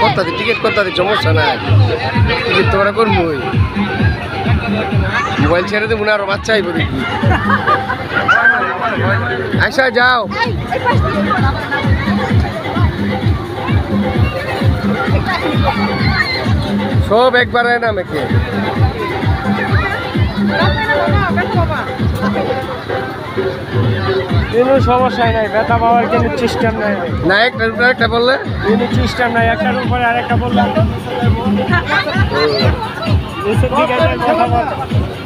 করতে টিকিট করতে সমস্যা নাই টিকিট তোমরা করবো মোবাইল ছেড়ে দেবো না আরো বাচ্চা আইব দেখি আচ্ছা যাও সব একবার না মেখে কোনো সমস্যা নাই ব্যথা পাওয়ার কোনো সিস্টেম নাই না একটার উপরে একটা বললে কোনো সিস্টেম নাই একটার উপরে আরেকটা বললাম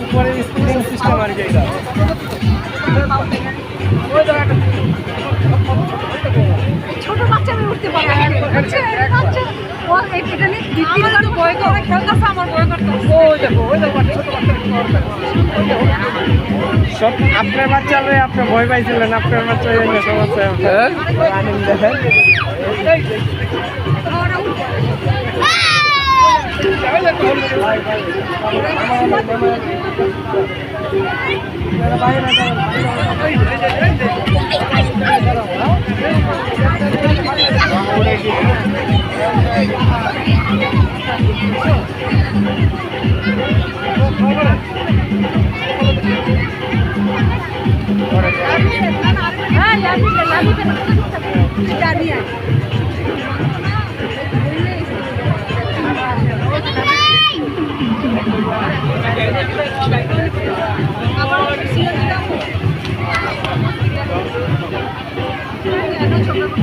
উপরে স্প্রিং সিস্টেম আর কি এটা ছোট বাচ্চা আমি উঠতে পারি ও এটা নিয়ে দ্বিতীয়বার ভয় করে খেলতেছে আমার ভয় করতেছে ওই দেখো ছোট বাচ্চা সব আপনার বাচ্চা আপনি ভয় পাইছিলেন আপনার বাচ্চা সমস্যা রানিং দেখেন ছোট